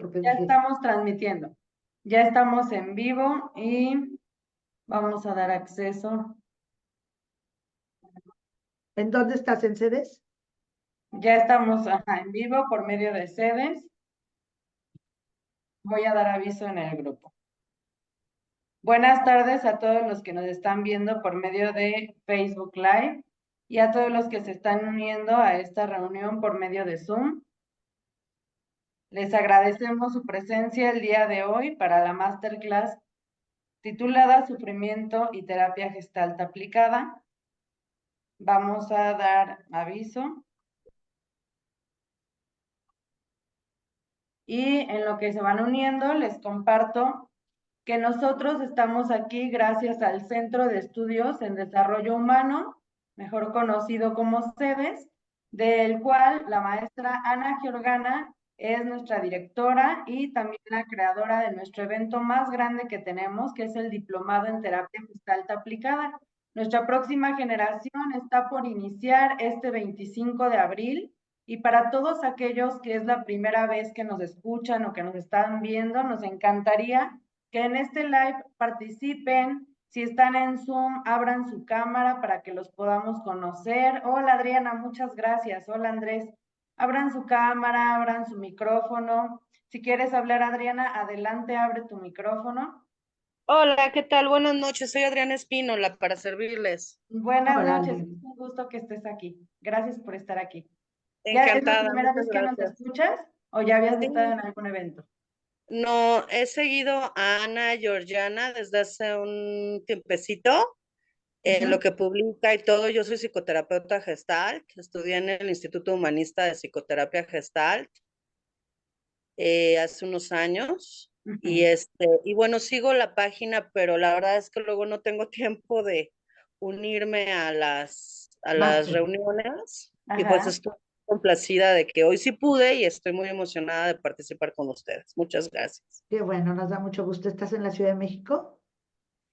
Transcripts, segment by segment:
porque Ya dije, estamos transmitiendo. Ya estamos en vivo y vamos a dar acceso. ¿en dónde estás? ¿En sedes? Ya estamos en vivo por medio de sedes. Voy a dar aviso en el grupo. Buenas tardes a todos los que nos están viendo por medio de Facebook Live y a todos los que se están uniendo a esta reunión por medio de Zoom. Les agradecemos su presencia el día de hoy para la masterclass titulada Sufrimiento y Terapia Gestalt Aplicada. Vamos a dar aviso. Y en lo que se van uniendo, les comparto que nosotros estamos aquí gracias al Centro de Estudios en Desarrollo Humano, mejor conocido como CEDES, del cual la maestra Ana Georgana es nuestra directora y también la creadora de nuestro evento más grande que tenemos, que es el Diplomado en Terapia Gestalt Aplicada. Nuestra próxima generación está por iniciar este 25 de abril. Y para todos aquellos que es la primera vez que nos escuchan o que nos están viendo, nos encantaría que en este live participen. Si están en Zoom, abran su cámara para que los podamos conocer. Hola Adriana, muchas gracias. Hola Andrés. Abran su cámara, abran su micrófono. Si quieres hablar, Adriana, adelante, abre tu micrófono. Hola, ¿qué tal? Buenas noches, soy Adriana Espínola para servirles. Buenas Hola, noches, Adriana. es un gusto que estés aquí. Gracias por estar aquí. ¿Ya es la Encantada, primera muchas vez que nos gracias. escuchas o ya habías estado Sí, en algún evento? no, he seguido a Ana Georgiana desde hace un tiempecito, en lo que publica y todo. Yo soy psicoterapeuta Gestalt, estudié en el Instituto Humanista de Psicoterapia Gestalt hace unos años. Y bueno, sigo la página, pero la verdad es que luego no tengo tiempo de unirme a las Máster. reuniones y pues Ajá. estoy complacida de que hoy sí pude y estoy muy emocionada de participar con ustedes. Muchas gracias. Qué bueno, nos da mucho gusto. ¿Estás en la Ciudad de México?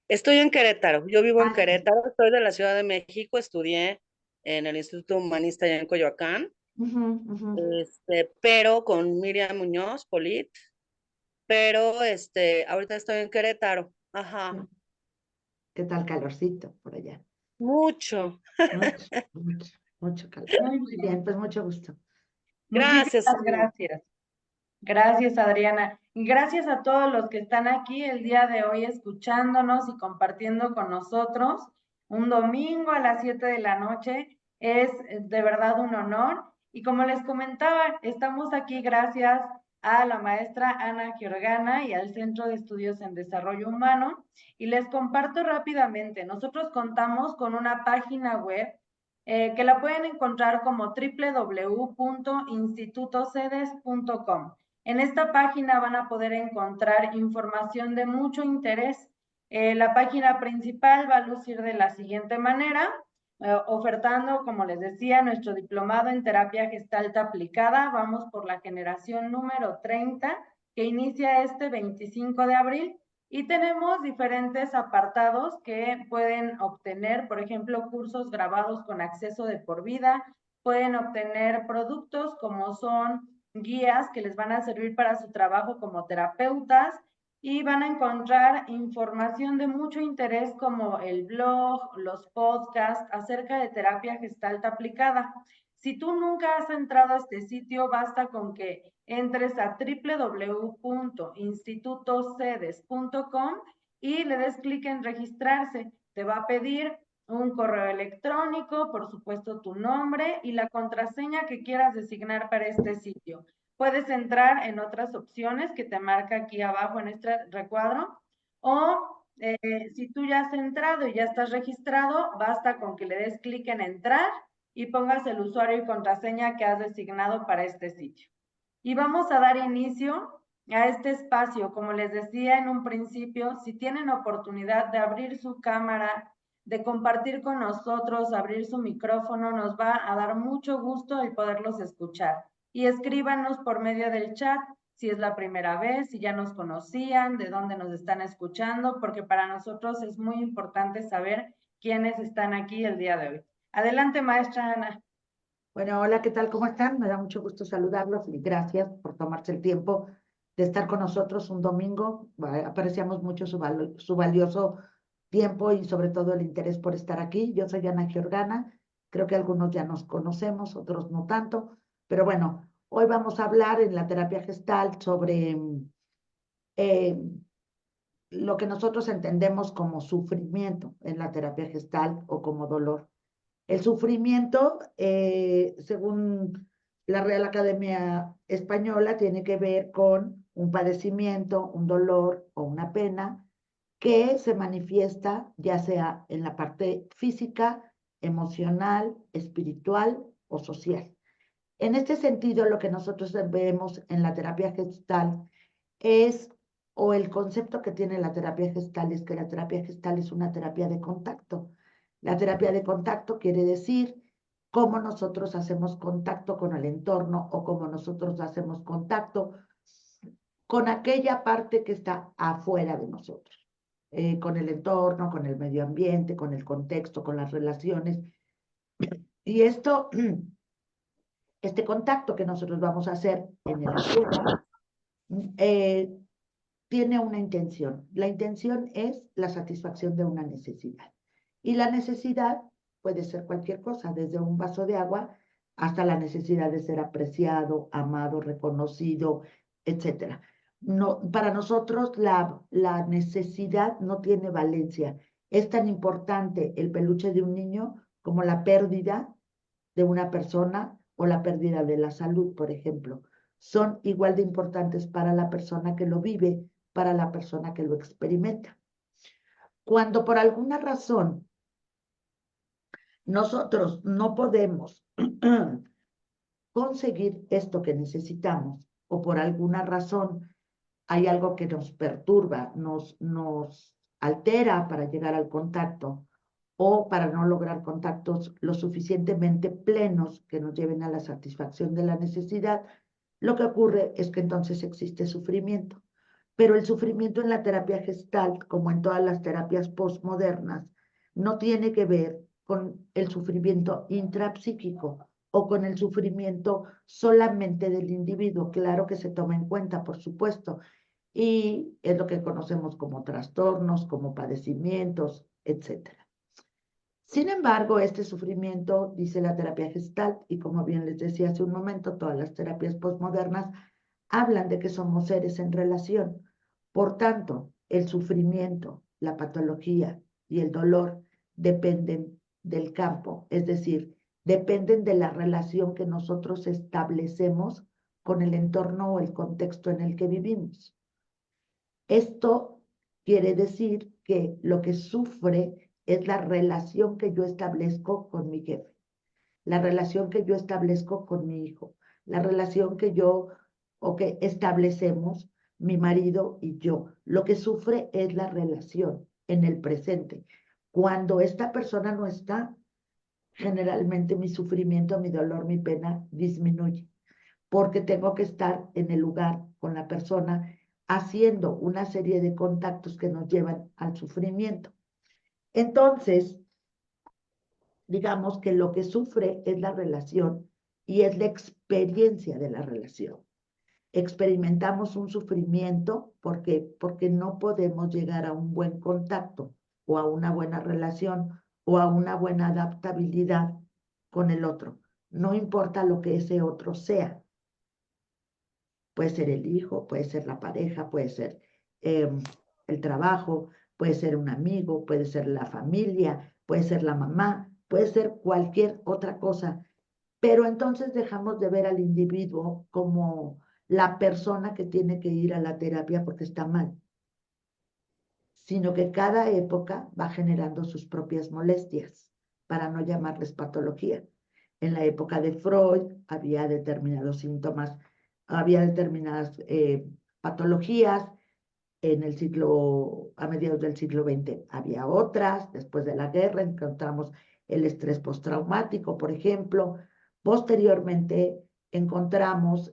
Estoy en Querétaro, yo vivo en Ah, Querétaro, soy de la Ciudad de México, estudié en el Instituto Humanista allá en Coyoacán, ujú, ujú. pero con Miriam Muñoz, Polit, pero ahorita estoy en Querétaro. Ajá. ¿Qué tal calorcito por allá? Mucho. Mucho, mucho, mucho calor. Muy Muy bien. bien, pues mucho gusto. Gracias, Muchísimas Ana. gracias. Gracias, Adriana. Y gracias a todos los que están aquí el día de hoy escuchándonos y compartiendo con nosotros. Un domingo a las 7 de la noche es de verdad un honor. Y como les comentaba, estamos aquí gracias a la maestra Ana Georgana y al Centro de Estudios en Desarrollo Humano. Y les comparto rápidamente, nosotros contamos con una página web que la pueden encontrar como www.institutocedes.com. En esta página van a poder encontrar información de mucho interés. La página principal va a lucir de la siguiente manera, ofertando, como les decía, nuestro diplomado en terapia gestalt aplicada. Vamos por la generación número 30, que inicia este 25 de abril. Y tenemos diferentes apartados que pueden obtener, por ejemplo, cursos grabados con acceso de por vida, pueden obtener productos como son guías que les van a servir para su trabajo como terapeutas y van a encontrar información de mucho interés como el blog, los podcasts acerca de terapia gestalt aplicada. Si tú nunca has entrado a este sitio, basta con que entres a www.institutocedes.com y le des clic en registrarse. Te va a pedir un correo electrónico, por supuesto tu nombre y la contraseña que quieras designar para este sitio. Puedes entrar en otras opciones que te marca aquí abajo en este recuadro o si tú ya has entrado y ya estás registrado, basta con que le des clic en entrar y pongas el usuario y contraseña que has designado para este sitio. Y vamos a dar inicio a este espacio. Como les decía en un principio, si tienen oportunidad de abrir su cámara, de compartir con nosotros, abrir su micrófono, nos va a dar mucho gusto el poderlos escuchar. Y escríbanos por medio del chat si es la primera vez, si ya nos conocían, de dónde nos están escuchando, porque para nosotros es muy importante saber quiénes están aquí el día de hoy. Adelante, maestra Ana. Bueno, hola, ¿qué tal? ¿Cómo están? Me da mucho gusto saludarlos y gracias por tomarse el tiempo de estar con nosotros un domingo. Apreciamos mucho su valioso tiempo y sobre todo el interés por estar aquí. Yo soy Ana Georgana, creo que algunos ya nos conocemos, otros no tanto, pero bueno, hoy vamos a hablar en la terapia Gestalt sobre eh, lo que nosotros entendemos como sufrimiento en la terapia Gestalt o como dolor. El sufrimiento, según la Real Academia Española, tiene que ver con un padecimiento, un dolor o una pena que se manifiesta ya sea en la parte física, emocional, espiritual o social. En este sentido, lo que nosotros vemos en la terapia Gestalt es, o el concepto que tiene la terapia Gestalt es que la terapia Gestalt es una terapia de contacto. La terapia de contacto quiere decir cómo nosotros hacemos contacto con el entorno o cómo nosotros hacemos contacto con aquella parte que está afuera de nosotros, con el entorno, con el medio ambiente, con el contexto, con las relaciones. Y este contacto que nosotros vamos a hacer en el afuera, tiene una intención. La intención es la satisfacción de una necesidad. Y la necesidad puede ser cualquier cosa, desde un vaso de agua hasta la necesidad de ser apreciado, amado, reconocido, etc. No, para nosotros la necesidad no tiene valencia. Es tan importante el peluche de un niño como la pérdida de una persona o la pérdida de la salud, por ejemplo. Son igual de importantes para la persona que lo vive, para la persona que lo experimenta. Cuando por alguna razón nosotros no podemos conseguir esto que necesitamos o por alguna razón hay algo que nos perturba, nos altera para llegar al contacto o para no lograr contactos lo suficientemente plenos que nos lleven a la satisfacción de la necesidad, lo que ocurre es que entonces existe sufrimiento. Pero el sufrimiento en la terapia Gestalt, como en todas las terapias postmodernas, no tiene que ver con el sufrimiento intrapsíquico o con el sufrimiento solamente del individuo. Claro que se toma en cuenta, por supuesto, y es lo que conocemos como trastornos, como padecimientos, etc. Sin embargo, este sufrimiento, dice la terapia Gestalt, y como bien les decía hace un momento, todas las terapias postmodernas hablan de que somos seres en relación. Por tanto, el sufrimiento, la patología y el dolor dependen del campo, es decir, dependen de la relación que nosotros establecemos con el entorno o el contexto en el que vivimos. Esto quiere decir que lo que sufre es la relación que yo establezco con mi jefe, la relación que yo establezco con mi hijo, la relación que yo o que establecemos mi marido y yo. Lo que sufre es la relación en el presente. Cuando esta persona no está, generalmente mi sufrimiento, mi dolor, mi pena disminuye, porque tengo que estar en el lugar con la persona haciendo una serie de contactos que nos llevan al sufrimiento. Entonces, digamos que lo que sufre es la relación y es la experiencia de la relación. Experimentamos un sufrimiento porque no podemos llegar a un buen contacto o a una buena relación o a una buena adaptabilidad con el otro. No importa lo que ese otro sea. Puede ser el hijo, puede ser la pareja, puede ser el trabajo, puede ser un amigo, puede ser la familia, puede ser la mamá, puede ser cualquier otra cosa. Pero entonces dejamos de ver al individuo como la persona que tiene que ir a la terapia porque está mal, sino que cada época va generando sus propias molestias, para no llamarles patología. En la época de Freud había determinados síntomas, había determinadas patologías. En el a mediados del siglo XX había otras. Después de la guerra encontramos el estrés postraumático, por ejemplo. Posteriormente encontramos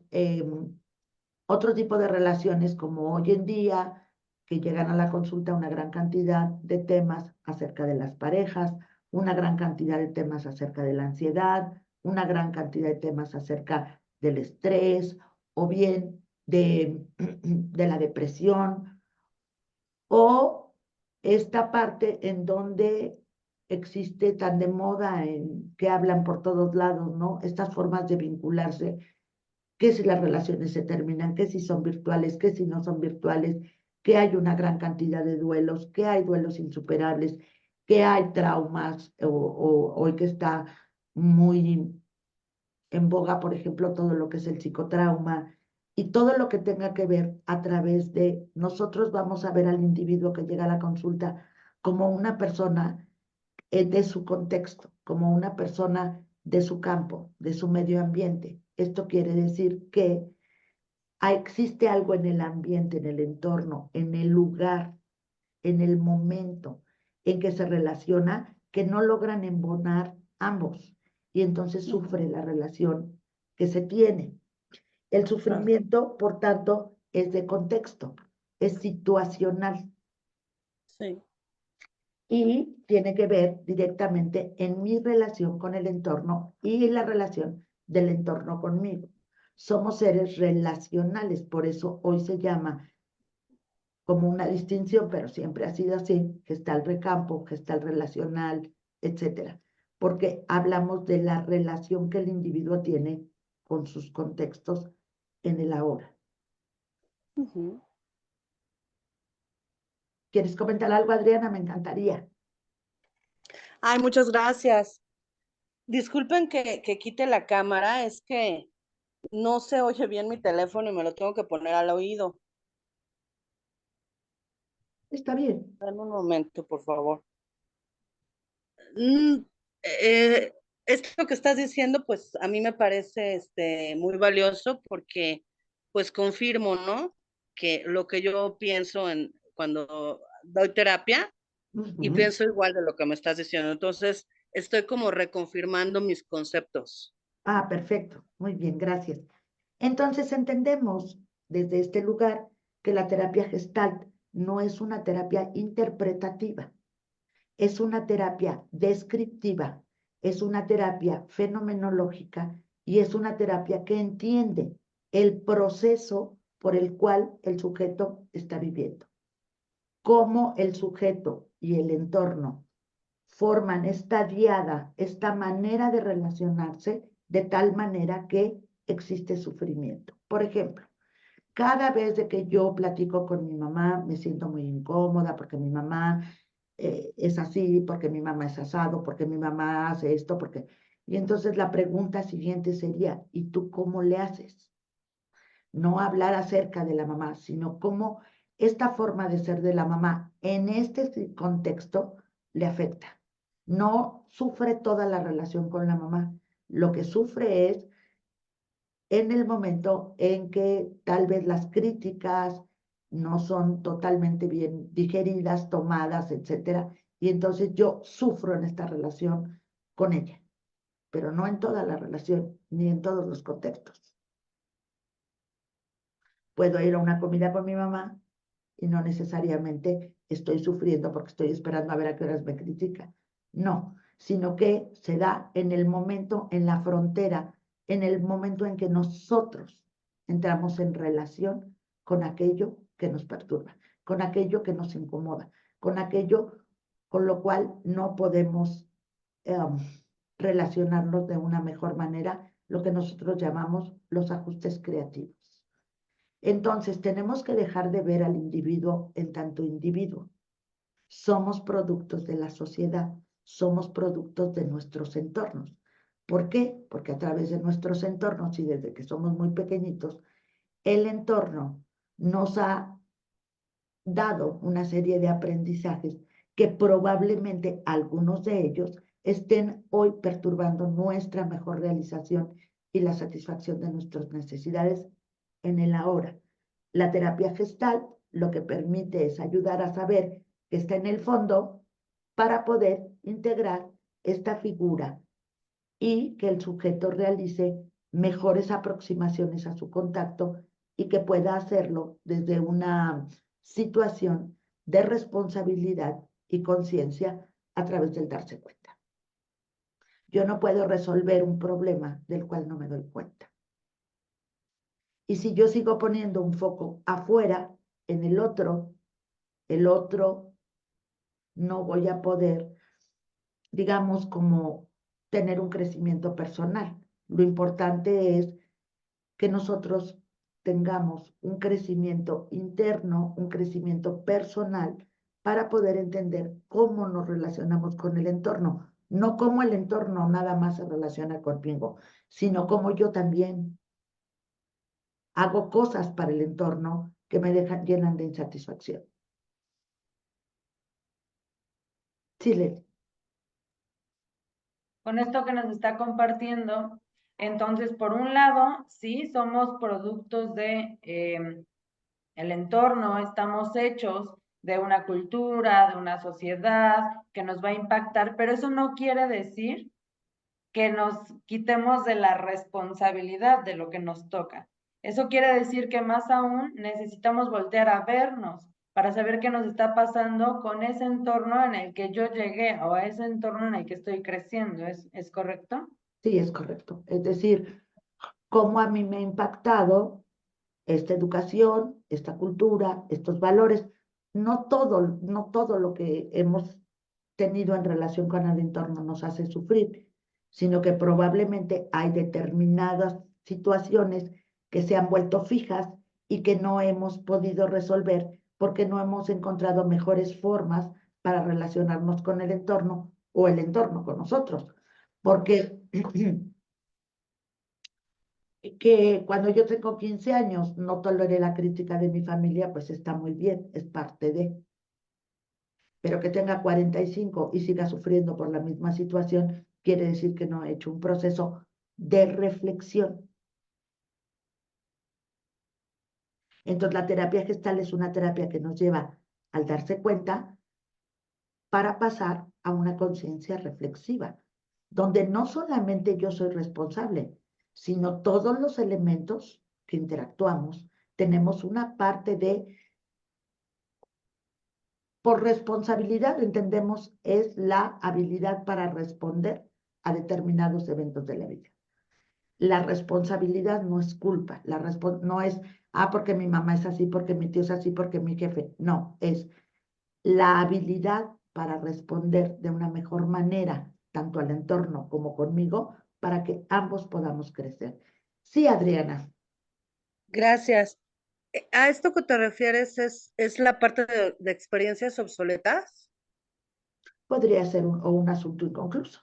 otro tipo de relaciones como hoy en día, que llegan a la consulta una gran cantidad de temas acerca de las parejas, una gran cantidad de temas acerca de la ansiedad, una gran cantidad de temas acerca del estrés o bien de la depresión, o esta parte en donde existe tan de moda en que hablan por todos lados, ¿no? Estas formas de vincularse, que si las relaciones se terminan, que si son virtuales, que si no son virtuales, que hay una gran cantidad de duelos, que hay duelos insuperables, que hay traumas, o hoy que está muy en boga, por ejemplo, todo lo que es el psicotrauma y todo lo que tenga que ver a través de nosotros vamos a ver al individuo que llega a la consulta como una persona de su contexto, como una persona de su campo, de su medio ambiente. Esto quiere decir que existe algo en el ambiente, en el entorno, en el lugar, en el momento en que se relaciona, que no logran embonar ambos y entonces sufre la relación que se tiene. El sufrimiento, por tanto, es de contexto, es situacional Sí. y tiene que ver directamente en mi relación con el entorno y en la relación del entorno conmigo. Somos seres relacionales, por eso hoy se llama como una distinción, pero siempre ha sido así, gestal recampo, gestal relacional, etcétera, porque hablamos de la relación que el individuo tiene con sus contextos en el ahora. Ujú. ¿Quieres comentar algo, Adriana? Me encantaría. Ay, muchas gracias. Disculpen que quite la cámara, es que no se oye bien mi teléfono y me lo tengo que poner al oído. Está bien. Dame un momento, por favor. Mm, eh, Esto que estás diciendo, pues a mí me parece muy valioso porque pues confirmo, ¿no? Que lo que yo pienso cuando doy terapia y Ujú. pienso igual de lo que me estás diciendo. Entonces, estoy como reconfirmando mis conceptos. Ah, perfecto. Muy bien, gracias. Entonces entendemos desde este lugar que la terapia Gestalt no es una terapia interpretativa, es una terapia descriptiva, es una terapia fenomenológica y es una terapia que entiende el proceso por el cual el sujeto está viviendo, cómo el sujeto y el entorno forman esta diada, esta manera de relacionarse de tal manera que existe sufrimiento. Por ejemplo, cada vez de que yo platico con mi mamá, me siento muy incómoda porque mi mamá es así, porque mi mamá es asado, porque mi mamá hace esto, porque... Y entonces la pregunta siguiente sería, ¿y tú cómo le haces? No hablar acerca de la mamá, sino cómo esta forma de ser de la mamá en este contexto le afecta. No sufre toda la relación con la mamá, lo que sufre es en el momento en que tal vez las críticas no son totalmente bien digeridas, tomadas, etcétera, y entonces yo sufro en esta relación con ella, pero no en toda la relación, ni en todos los contextos. Puedo ir a una comida con mi mamá y no necesariamente estoy sufriendo porque estoy esperando a ver a qué horas me critica. No, sino que se da en el momento, en la frontera, en el momento en que nosotros entramos en relación con aquello que nos perturba, con aquello que nos incomoda, con aquello con lo cual no podemos relacionarnos de una mejor manera, lo que nosotros llamamos los ajustes creativos. Entonces, tenemos que dejar de ver al individuo en tanto individuo. Somos productos de la sociedad, somos productos de nuestros entornos. ¿Por qué? Porque a través de nuestros entornos y desde que somos muy pequeñitos, el entorno nos ha dado una serie de aprendizajes que probablemente algunos de ellos estén hoy perturbando nuestra mejor realización y la satisfacción de nuestras necesidades en el ahora. La terapia gestal lo que permite es ayudar a saber que está en el fondo para poder integrar esta figura y que el sujeto realice mejores aproximaciones a su contacto y que pueda hacerlo desde una situación de responsabilidad y conciencia a través del darse cuenta. Yo no puedo resolver un problema del cual no me doy cuenta. Y si yo sigo poniendo un foco afuera, en el otro no voy a poder, digamos, como tener un crecimiento personal. Lo importante es que nosotros tengamos un crecimiento interno, un crecimiento personal, para poder entender cómo nos relacionamos con el entorno. No cómo el entorno nada más se relaciona conmigo, sino cómo yo también hago cosas para el entorno que me llenan de insatisfacción. Sí, Leti. Con esto que nos está compartiendo, entonces, por un lado, sí, somos productos de el entorno, estamos hechos de una cultura, de una sociedad que nos va a impactar, pero eso no quiere decir que nos quitemos de la responsabilidad de lo que nos toca. Eso quiere decir que más aún necesitamos voltear a vernos para saber qué nos está pasando con ese entorno en el que yo llegué o a ese entorno en el que estoy creciendo. ¿Es correcto? Sí, es correcto. Es decir, cómo a mí me ha impactado esta educación, esta cultura, estos valores. No todo lo que hemos tenido en relación con el entorno nos hace sufrir, sino que probablemente hay determinadas situaciones que se han vuelto fijas y que no hemos podido resolver porque no hemos encontrado mejores formas para relacionarnos con el entorno o el entorno con nosotros. Porque que cuando yo tengo 15 años no toleré la crítica de mi familia, pues está muy bien, es parte de. Pero que tenga 45 y siga sufriendo por la misma situación, quiere decir que no he hecho un proceso de reflexión. Entonces, la terapia gestal es una terapia que nos lleva al darse cuenta para pasar a una conciencia reflexiva, donde no solamente yo soy responsable, sino todos los elementos que interactuamos, tenemos una parte de, por responsabilidad, entendemos, es la habilidad para responder a determinados eventos de la vida. La responsabilidad no es culpa, no es, porque mi mamá es así, porque mi tío es así, porque mi jefe. No, es la habilidad para responder de una mejor manera, tanto al entorno como conmigo, para que ambos podamos crecer. Sí, Adriana, Gracias. ¿A esto que te refieres es la parte de experiencias obsoletas podría ser un asunto inconcluso.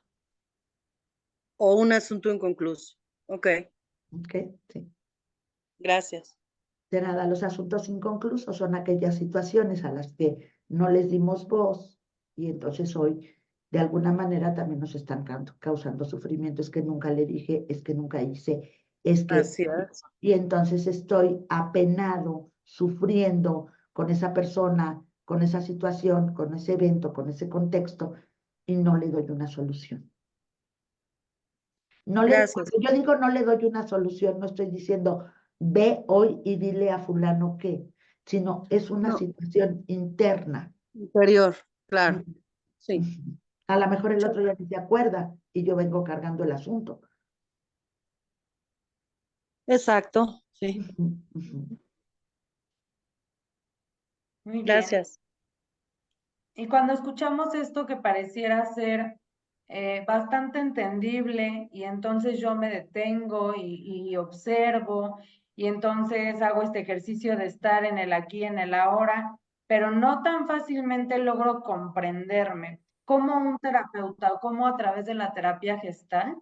o un asunto inconcluso? Ok, ¿Ok? Sí. gracias. De nada, los asuntos inconclusos son aquellas situaciones a las que no les dimos voz y entonces hoy de alguna manera también nos están causando sufrimiento. Es que nunca le dije, es que nunca hice, es que... Así es. Y entonces estoy apenado, sufriendo con esa persona, con esa situación, con ese evento, con ese contexto y no le doy una solución. Gracias. Cuando yo digo no le doy una solución, no estoy diciendo ve hoy y dile a fulano qué, sino es una No, situación interna. interior, claro. Ujú, Sí, ujú. A lo mejor el otro ya ni se acuerda y yo vengo cargando el asunto. exacto. Sí, Ujú, ujú. Muy bien. gracias. Y cuando escuchamos esto que pareciera ser bastante entendible y entonces yo me detengo y observo y entonces hago este ejercicio de estar en el aquí, en el ahora, pero no tan fácilmente logro comprenderme como un terapeuta o como a través de la terapia gestal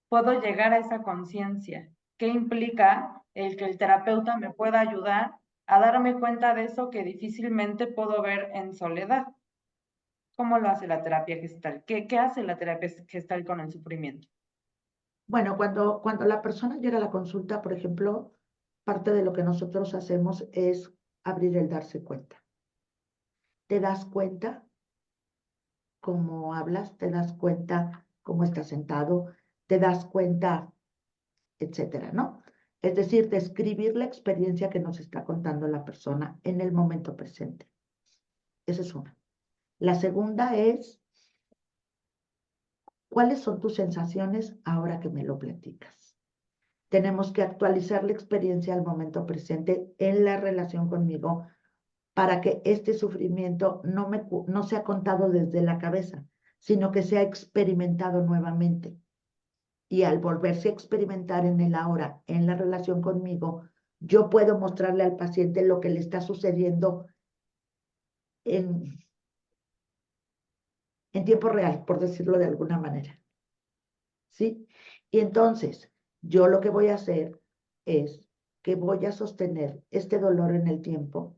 puedo llegar a esa conciencia. ¿Qué implica el que el terapeuta me pueda ayudar a darme cuenta de eso que difícilmente puedo ver en soledad? ¿Cómo lo hace la terapia gestal? ¿Qué hace la terapia gestal con el sufrimiento? Bueno, cuando la persona llega a la consulta, por ejemplo, parte de lo que nosotros hacemos es abrir el darse cuenta. ¿Te das cuenta cómo hablas? ¿Te das cuenta cómo estás sentado? ¿Te das cuenta, etcétera, ¿no? Es decir, describir la experiencia que nos está contando la persona en el momento presente. Esa es una. La segunda es, ¿cuáles son tus sensaciones ahora que me lo platicas? tenemos que actualizar la experiencia al momento presente en la relación conmigo para que este sufrimiento no sea contado desde la cabeza, sino que sea experimentado nuevamente. Y al volverse a experimentar en el ahora, en la relación conmigo, yo puedo mostrarle al paciente lo que le está sucediendo en, en tiempo real, por decirlo de alguna manera. ¿Sí? Y entonces, yo lo que voy a hacer es que voy a sostener este dolor en el tiempo,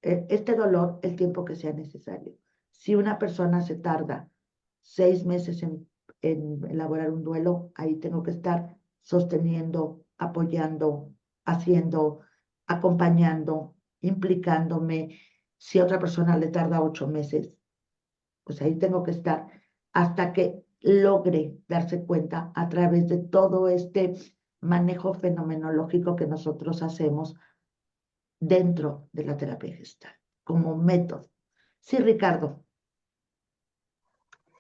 este dolor el tiempo que sea necesario. Si una persona se tarda 6 meses en elaborar un duelo, ahí tengo que estar sosteniendo, apoyando, haciendo, acompañando, implicándome. Si a otra persona le tarda 8 meses, pues ahí tengo que estar hasta que logre darse cuenta a través de todo este manejo fenomenológico que nosotros hacemos dentro de la terapia gestal, como método. Sí, Ricardo.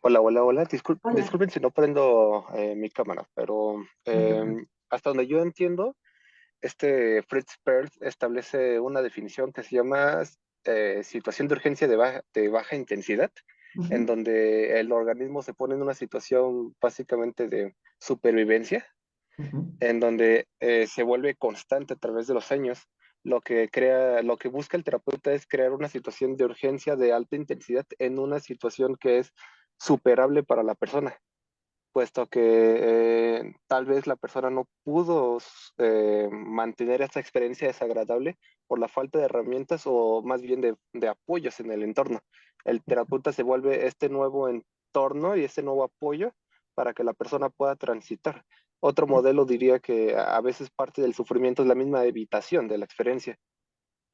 Hola, hola, hola. Hola. Disculpen si no prendo mi cámara, pero No te preocupes. hasta donde yo entiendo, Fritz Perls establece una definición que se llama situación de urgencia de baja intensidad, en Ujú, donde el organismo se pone en una situación básicamente de supervivencia, ujú. en donde se vuelve constante a través de los años. Lo que busca el terapeuta es crear una situación de urgencia de alta intensidad en una situación que es superable para la persona, puesto que tal vez la persona no pudo mantener esta experiencia desagradable por la falta de herramientas o más bien de apoyos en el entorno. El terapeuta se vuelve este nuevo entorno y este nuevo apoyo para que la persona pueda transitar. Otro modelo diría que a veces parte del sufrimiento es la misma evitación de la experiencia,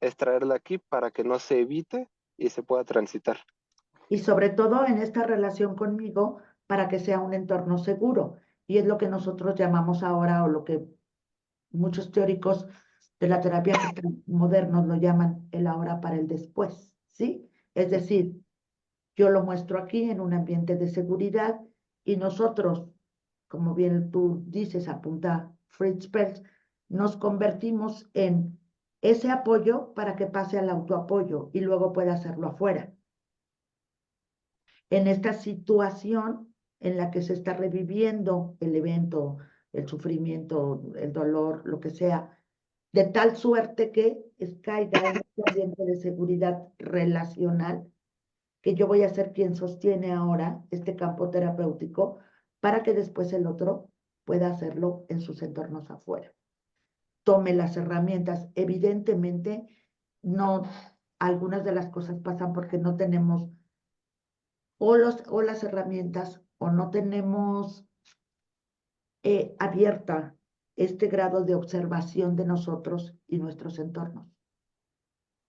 es traerla aquí para que no se evite y se pueda transitar. Y sobre todo en esta relación conmigo para que sea un entorno seguro. Y es lo que nosotros llamamos ahora, o lo que muchos teóricos de la terapia gestal modernos lo llaman el ahora para el después, ¿sí? Es decir, yo lo muestro aquí en un ambiente de seguridad y nosotros, como bien tú dices, apunta Fritz Perls, nos convertimos en ese apoyo para que pase al autoapoyo y luego pueda hacerlo afuera. En esta situación en la que se está reviviendo el evento, el sufrimiento, el dolor, lo que sea, de tal suerte que caiga en este ambiente de seguridad relacional, que yo voy a ser quien sostiene ahora este campo terapéutico para que después el otro pueda hacerlo en sus entornos afuera. Tome las herramientas. Evidentemente, no, algunas de las cosas pasan porque no tenemos o las herramientas o no tenemos abierta este grado de observación de nosotros y nuestros entornos.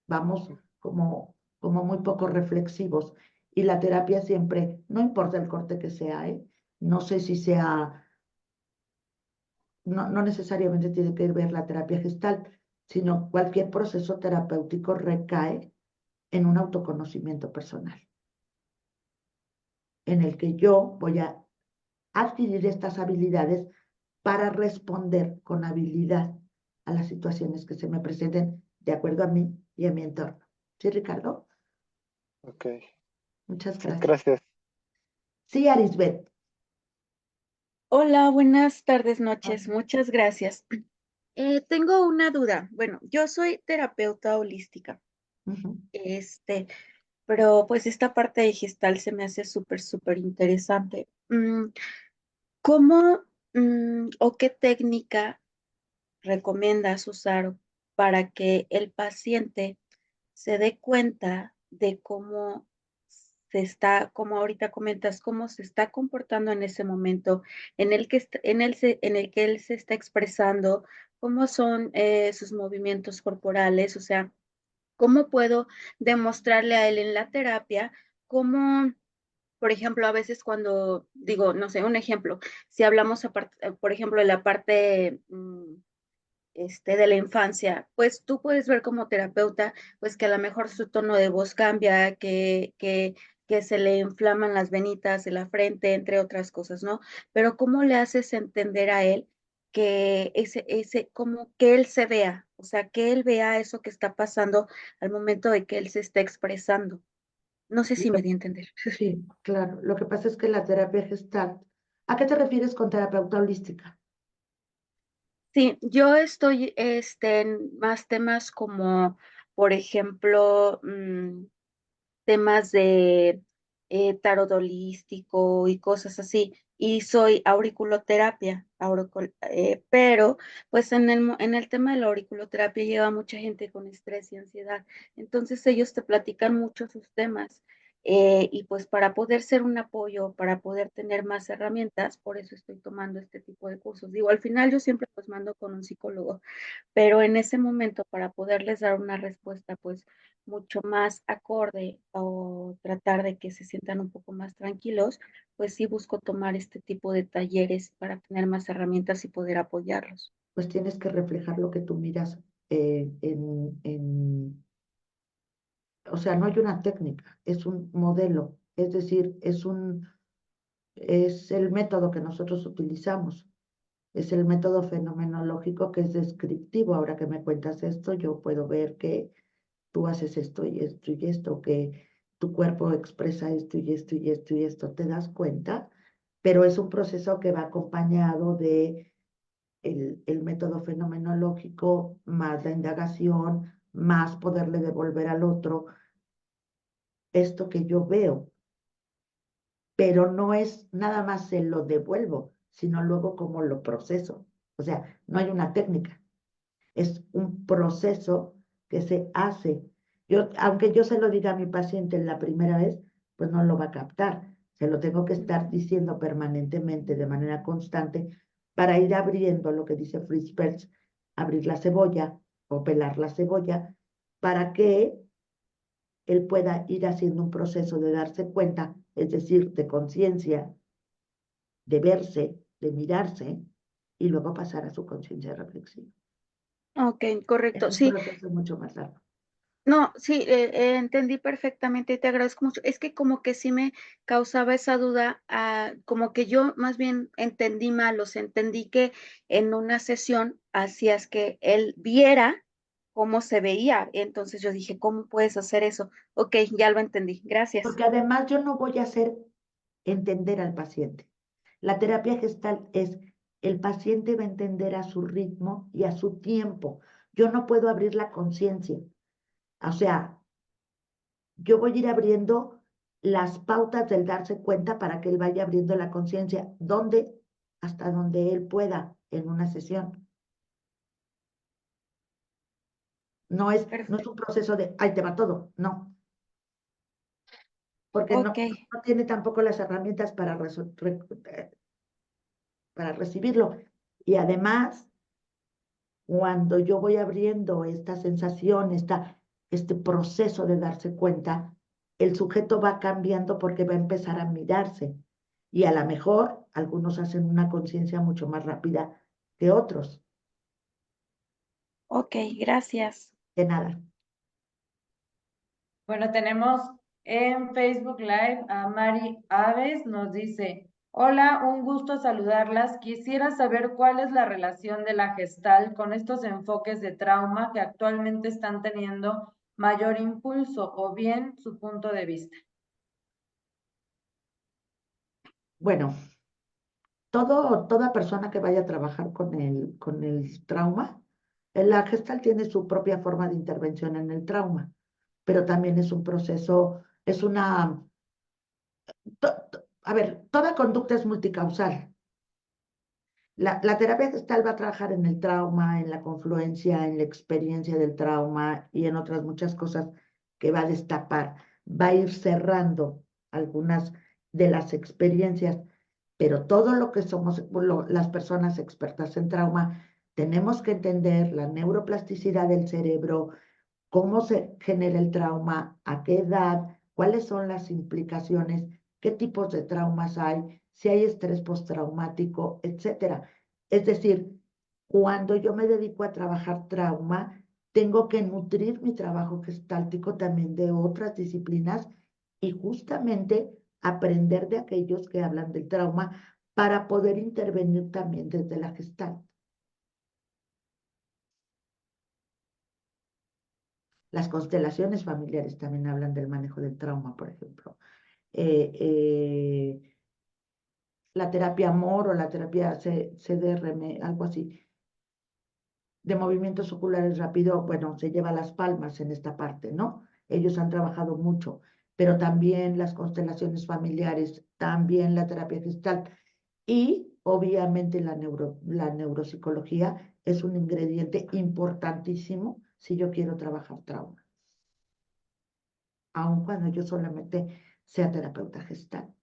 Vamos como muy poco reflexivos. Y la terapia siempre, no importa el corte que sea, no sé si sea, no necesariamente tiene que ver la terapia gestal, sino cualquier proceso terapéutico recae en un autoconocimiento personal, en el que yo voy a adquirir estas habilidades para responder con habilidad a las situaciones que se me presenten de acuerdo a mí y a mi entorno. ¿Sí, Ricardo? Ok, Muchas sí, gracias. gracias. Sí, Arisbet. Hola, buenas tardes, noches. Muchas gracias. Tengo una duda. Bueno, yo soy terapeuta holística, Ujú. pero pues esta parte de gestal se me hace súper, súper interesante. ¿Cómo o qué técnica recomiendas usar para que el paciente se dé cuenta de cómo como ahorita comentas, cómo se está comportando en ese momento en el que, en el que él se está expresando, cómo son sus movimientos corporales, o sea, cómo puedo demostrarle a él en la terapia cómo, por ejemplo, a veces cuando digo, no sé, un ejemplo, si hablamos, por ejemplo, de la parte de la infancia, pues tú puedes ver como terapeuta, pues que a lo mejor su tono de voz cambia, que se le inflaman las venitas de la frente, entre otras cosas, ¿no? Pero ¿cómo le haces entender a él como que él se vea, o sea, que él vea eso que está pasando al momento de que él se está expresando. No sé si me di a entender. Sí, claro. Lo que pasa es que la terapia Gestalt, ¿a qué te refieres con terapeuta holística? Sí, yo estoy en más temas como, por ejemplo, temas de tarot holístico y cosas así. Y soy auriculoterapia, pero pues en el tema de la auriculoterapia lleva mucha gente con estrés y ansiedad. Entonces ellos te platican mucho sus temas. Y pues para poder ser un apoyo, para poder tener más herramientas, por eso estoy tomando este tipo de cursos. Digo, al final yo siempre pues mando con un psicólogo, pero en ese momento para poderles dar una respuesta pues mucho más acorde o tratar de que se sientan un poco más tranquilos, pues sí busco tomar este tipo de talleres para tener más herramientas y poder apoyarlos. Pues tienes que reflejar lo que tú miras o sea, no hay una técnica, es un modelo, es decir, es el método que nosotros utilizamos. Es el método fenomenológico que es descriptivo. Ahora que me cuentas esto, yo puedo ver que tú haces esto y esto y esto, que tu cuerpo expresa esto y esto y esto y esto. ¿Te das cuenta? Pero es un proceso que va acompañado de el método fenomenológico, más la indagación, más poderle devolver al otro esto que yo veo. Pero no es nada más se lo devuelvo, sino luego cómo lo proceso. O sea, no hay una técnica. Es un proceso que se hace. Aunque yo se lo diga a mi paciente la primera vez, pues no lo va a captar. Se lo tengo que estar diciendo permanentemente, de manera constante, para ir abriendo lo que dice Fritz Perls, abrir la cebolla o pelar la cebolla, para que él pueda ir haciendo un proceso de darse cuenta, es decir, de conciencia, de verse, de mirarse, y luego pasar a su conciencia reflexiva. Ok, Es correcto. un Sí, proceso mucho más largo. no, sí, entendí perfectamente y te agradezco mucho. Es que como que sí me causaba esa duda, como que yo más bien entendí mal, o sea, entendí que en una sesión hacías que él viera cómo se veía. Entonces yo dije, ¿cómo puedes hacer eso? Ok, ya lo entendí. Gracias. Porque además yo no voy a hacer entender al paciente. La terapia gestal es el paciente va a entender a su ritmo y a su tiempo. Yo no puedo abrir la conciencia. O sea, yo voy a ir abriendo las pautas del darse cuenta para que él vaya abriendo la conciencia, hasta donde él pueda en una sesión. No es un Perfecto. proceso de, ahí te va todo, no, porque Ok, no tiene tampoco las herramientas para recibirlo. Y además, cuando yo voy abriendo esta sensación, este proceso de darse cuenta, el sujeto va cambiando porque va a empezar a mirarse. Y a lo mejor algunos hacen una conciencia mucho más rápida que otros. ok, gracias. De nada. Bueno, tenemos en Facebook Live a Mari Aves, nos dice, hola, un gusto saludarlas. Quisiera saber cuál es la relación de la Gestalt con estos enfoques de trauma que actualmente están teniendo mayor impulso o bien su punto de vista. Bueno, toda persona que vaya a trabajar con el trauma, la Gestalt tiene su propia forma de intervención en el trauma, pero también es un proceso, a ver, toda conducta es multicausal. La terapia gestal va a trabajar en el trauma, en la confluencia, en la experiencia del trauma y en otras muchas cosas que va a destapar. Va a ir cerrando algunas de las experiencias, pero todo lo que somos las personas expertas en trauma, tenemos que entender la neuroplasticidad del cerebro, cómo se genera el trauma, a qué edad, cuáles son las implicaciones, qué tipos de traumas hay, si hay estrés postraumático, etcétera. Es decir, cuando yo me dedico a trabajar trauma, tengo que nutrir mi trabajo gestáltico también de otras disciplinas y justamente aprender de aquellos que hablan del trauma para poder intervenir también desde la gestalt. Las constelaciones familiares también hablan del manejo del trauma, por ejemplo. La terapia amor o la terapia CDRM, algo así, de movimientos oculares rápido, bueno, se lleva las palmas en esta parte, ¿no? Ellos han trabajado mucho, pero también las constelaciones familiares, también la terapia gestal y obviamente la neuropsicología es un ingrediente importantísimo si yo quiero trabajar trauma, aun cuando yo solamente sea terapeuta gestal.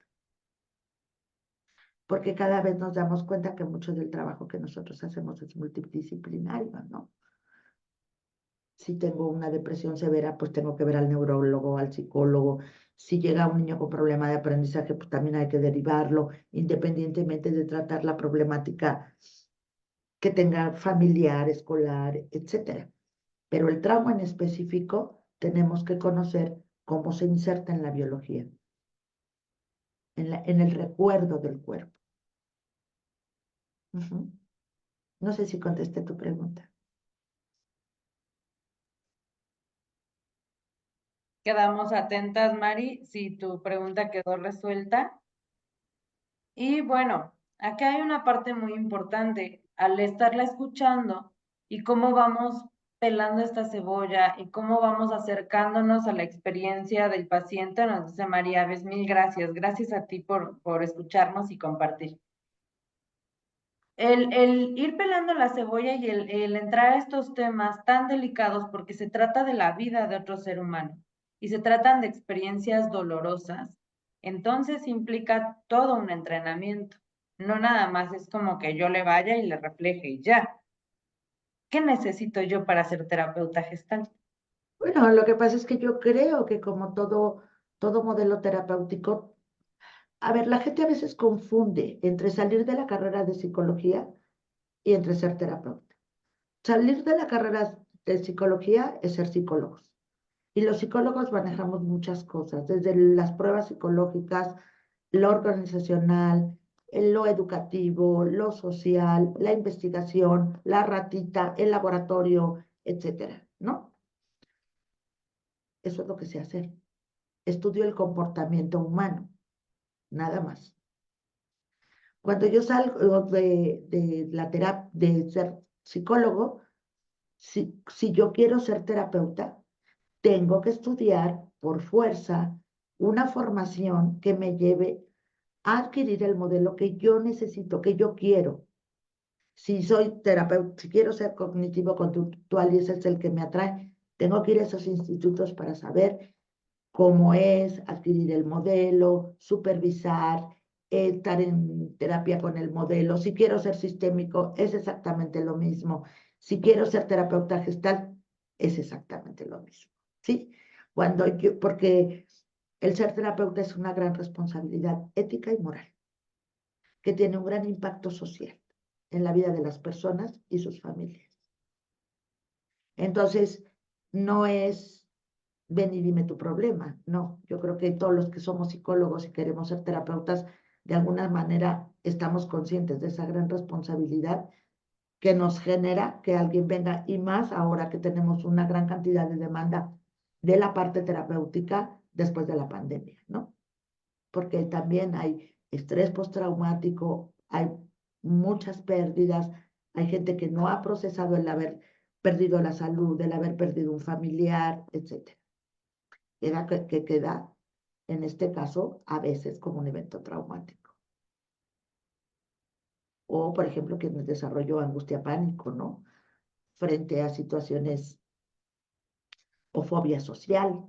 Porque cada vez nos damos cuenta que mucho del trabajo que nosotros hacemos es multidisciplinario, ¿no? Si tengo una depresión severa, pues tengo que ver al neurólogo, al psicólogo. Si llega un niño con problema de aprendizaje, pues también hay que derivarlo, independientemente de tratar la problemática que tenga familiar, escolar, etcétera. Pero el trauma en específico tenemos que conocer cómo se inserta en la biología, en el recuerdo del cuerpo. No sé si contesté tu pregunta. Quedamos atentas, Mari, si tu pregunta quedó resuelta. Y bueno, aquí hay una parte muy importante. Al estarla escuchando y cómo vamos pelando esta cebolla y cómo vamos acercándonos a la experiencia del paciente, nos dice María, ves, mil gracias. Gracias a ti por escucharnos y compartir. El ir pelando la cebolla y el entrar a estos temas tan delicados porque se trata de la vida de otro ser humano y se tratan de experiencias dolorosas, entonces implica todo un entrenamiento. No nada más es como que yo le vaya y le refleje y ya. ¿Qué necesito yo para ser terapeuta gestal? Bueno, lo que pasa es que yo creo que como todo modelo terapéutico, a ver, la gente a veces confunde entre salir de la carrera de psicología y entre ser terapeuta. Salir de la carrera de psicología es ser psicólogos. Y los psicólogos manejamos muchas cosas, desde las pruebas psicológicas, lo organizacional, lo educativo, lo social, la investigación, la ratita, el laboratorio, etcétera, ¿no? Eso es lo que sé hacer. Estudio el comportamiento humano, nada más. Cuando yo salgo de la terapia, de ser psicólogo, si yo quiero ser terapeuta, tengo que estudiar por fuerza una formación que me lleve a adquirir el modelo que yo necesito, que yo quiero. Si soy terapeuta, si quiero ser cognitivo-conductual y ese es el que me atrae, tengo que ir a esos institutos para saber cómo es, adquirir el modelo, supervisar, estar en terapia con el modelo. Si quiero ser sistémico, es exactamente lo mismo. Si quiero ser terapeuta gestal, es exactamente lo mismo. ¿Sí? Porque el ser terapeuta es una gran responsabilidad ética y moral, que tiene un gran impacto social en la vida de las personas y sus familias. Entonces, no es ven y dime tu problema. No, yo creo que todos los que somos psicólogos y queremos ser terapeutas, de alguna manera estamos conscientes de esa gran responsabilidad que nos genera que alguien venga y más ahora que tenemos una gran cantidad de demanda de la parte terapéutica después de la pandemia, ¿no? Porque también hay estrés postraumático, hay muchas pérdidas, hay gente que no ha procesado el haber perdido la salud, el haber perdido un familiar, etcétera. Que queda, en este caso, a veces como un evento traumático. O, por ejemplo, quienes desarrolló angustia pánico, ¿no? Frente a situaciones o fobia social.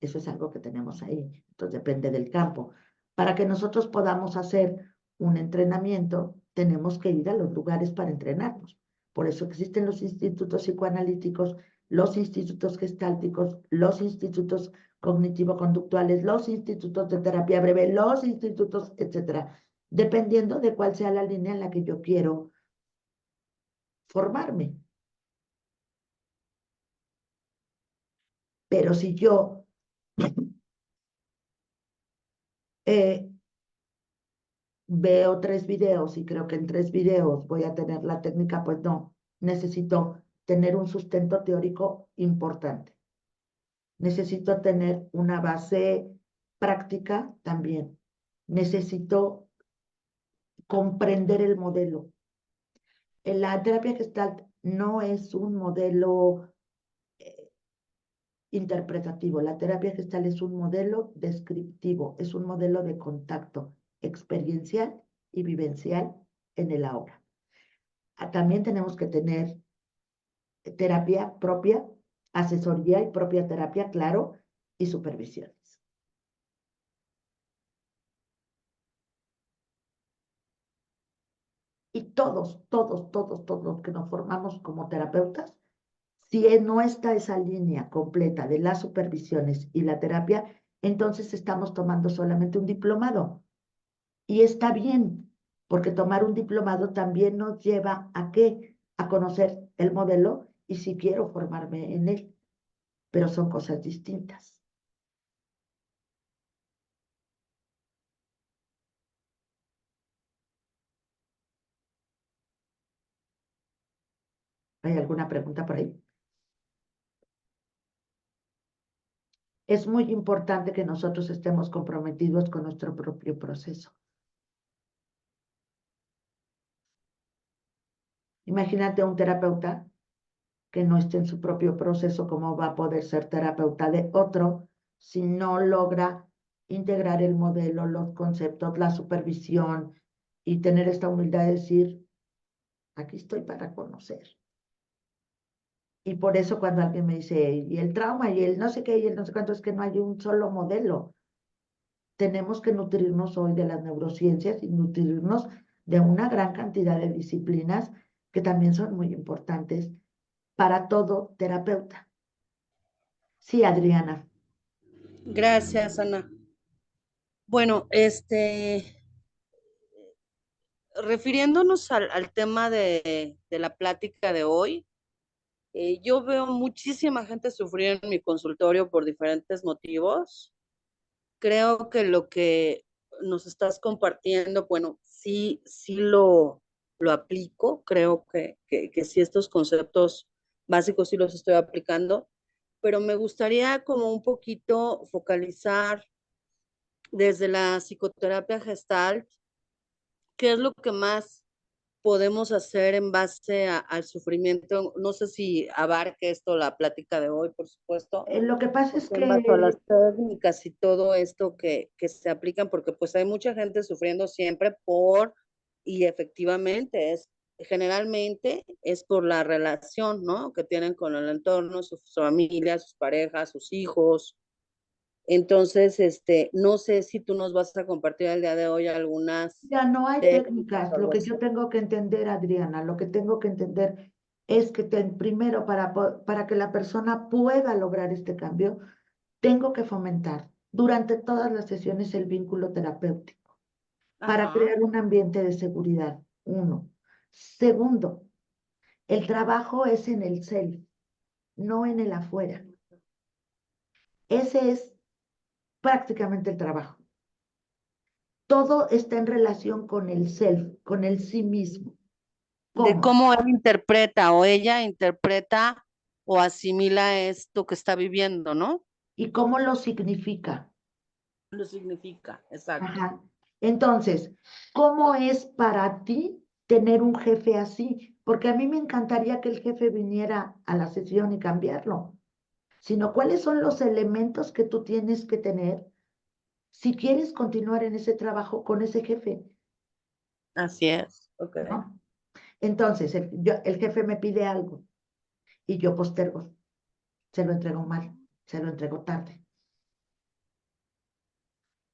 Eso es algo que tenemos ahí. Entonces, depende del campo. Para que nosotros podamos hacer un entrenamiento, tenemos que ir a los lugares para entrenarnos. Por eso existen los institutos psicoanalíticos, los institutos gestálticos, los institutos cognitivo-conductuales, los institutos de terapia breve, los institutos, etcétera, dependiendo de cuál sea la línea en la que yo quiero formarme. Pero si yo veo 3 videos y creo que en 3 videos voy a tener la técnica, pues no, necesito tener un sustento teórico importante. Necesito tener una base práctica también. Necesito comprender el modelo. La terapia Gestalt no es un modelo interpretativo. La terapia Gestalt es un modelo descriptivo, es un modelo de contacto experiencial y vivencial en el ahora. También tenemos que tener terapia propia, asesoría y propia terapia, claro, y supervisiones. Y todos los que nos formamos como terapeutas, si no está esa línea completa de las supervisiones y la terapia, entonces estamos tomando solamente un diplomado. Y está bien, porque tomar un diplomado también nos lleva a qué? A conocer el modelo y si quiero formarme en él, pero son cosas distintas. ¿Hay alguna pregunta por ahí? Es muy importante que nosotros estemos comprometidos con nuestro propio proceso. Imagínate un terapeuta que no esté en su propio proceso, ¿cómo va a poder ser terapeuta de otro si no logra integrar el modelo, los conceptos, la supervisión y tener esta humildad de decir, aquí estoy para conocer? Y por eso cuando alguien me dice, y el trauma, y el no sé qué, y el no sé cuánto, es que no hay un solo modelo. Tenemos que nutrirnos hoy de las neurociencias y nutrirnos de una gran cantidad de disciplinas que también son muy importantes para todo terapeuta. Sí, Adriana. Gracias, Ana. Bueno, refiriéndonos al tema de la plática de hoy, yo veo muchísima gente sufrir en mi consultorio por diferentes motivos. Creo que lo que nos estás compartiendo, bueno, sí lo aplico. Creo que sí estos conceptos básicos sí los estoy aplicando, pero me gustaría como un poquito focalizar desde la psicoterapia Gestalt, qué es lo que más podemos hacer en base al sufrimiento. No sé si abarque esto la plática de hoy, por supuesto, Lo que pasa es en base a las que técnicas y todo esto que se aplican, porque pues hay mucha gente sufriendo siempre y efectivamente generalmente es por la relación, ¿no? Que tienen con el entorno, su familia, sus parejas, sus hijos. Entonces, no sé si tú nos vas a compartir el día de hoy algunas ya no hay técnicas o técnicas. Lo algo que así. yo tengo que entender, Adriana, lo que tengo que entender es que primero para que la persona pueda lograr este cambio, tengo que fomentar durante todas las sesiones el vínculo terapéutico para Ajá. crear un ambiente de seguridad. Uno. Segundo, el trabajo es en el self, no en el afuera. Ese es prácticamente el trabajo. Todo está en relación con el self, con el sí mismo. De ¿Cómo? cómo él interpreta o ella interpreta o asimila esto que está viviendo, ¿no? ¿Y cómo lo significa? Lo significa, exacto. Ajá. Entonces, ¿cómo es para ti tener un jefe así? Porque a mí me encantaría que el jefe viniera a la sesión y cambiarlo, sino cuáles son los elementos que tú tienes que tener si quieres continuar en ese trabajo con ese jefe, Así es, ok. ¿no? Entonces, el jefe me pide algo y yo postergo, se lo entrego mal, se lo entrego tarde,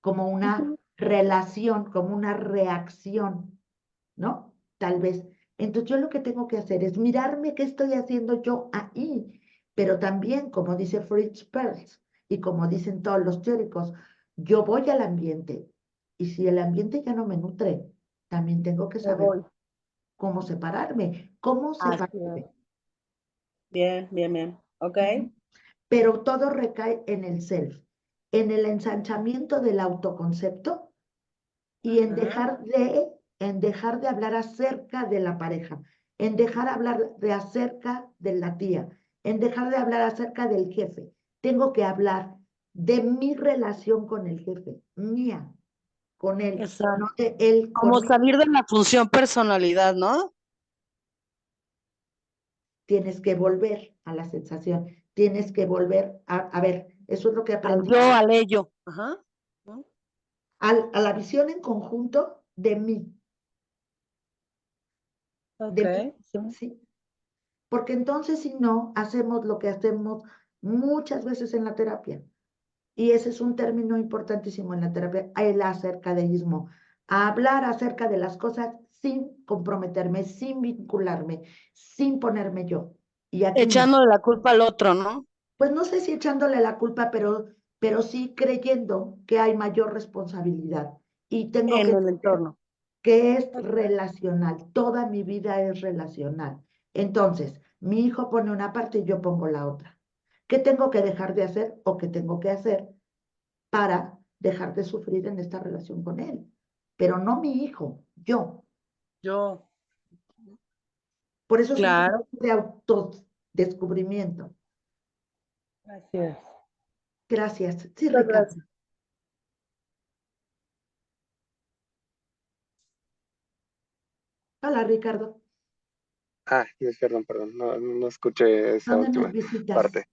como una Ujú. relación, como una reacción, ¿no? Tal vez. Entonces yo lo que tengo que hacer es mirarme qué estoy haciendo yo ahí, pero también, como dice Fritz Perls y como dicen todos los teóricos, yo voy al ambiente y si el ambiente ya no me nutre, también tengo que Me saber voy. cómo separarme, cómo Así separarme. es. Bien, bien, bien. Ok. Ujú. Pero todo recae en el self, en el ensanchamiento del autoconcepto y Ajá. en dejar de hablar acerca de la pareja, en dejar hablar de acerca de la tía, en dejar de hablar acerca del jefe. Tengo que hablar de mi relación con el jefe, mía, con él, Exacto. no de él Como conmigo. salir de la función personalidad, ¿no? Tienes que volver a la sensación, tienes que volver a ver, eso es lo que Al aprendí, yo, al ello. Ajá. ¿No? a la visión en conjunto de mí, Ok, de mí, sí. ¿sí? Porque entonces si no, hacemos lo que hacemos muchas veces en la terapia. Y ese es un término importantísimo en la terapia, el acercadeísmo. A hablar acerca de las cosas sin comprometerme, sin vincularme, sin ponerme yo. Y aquí no. Echándole la culpa al otro, ¿no? Pues no sé si echándole la culpa, pero sí creyendo que hay mayor responsabilidad. Y tengo En que el entorno. que es Ok. relacional, toda mi vida es relacional. Entonces, mi hijo pone una parte y yo pongo la otra. ¿Qué tengo que dejar de hacer o qué tengo que hacer para dejar de sufrir en esta relación con él? Pero no mi hijo, yo. Yo, Por eso es un claro. proceso de autodescubrimiento. Así es. Gracias. Sí, Muchas Ricardo. gracias. Hola, Ricardo. Perdón, no escuché esa ¿Dónde nos última visitas? parte.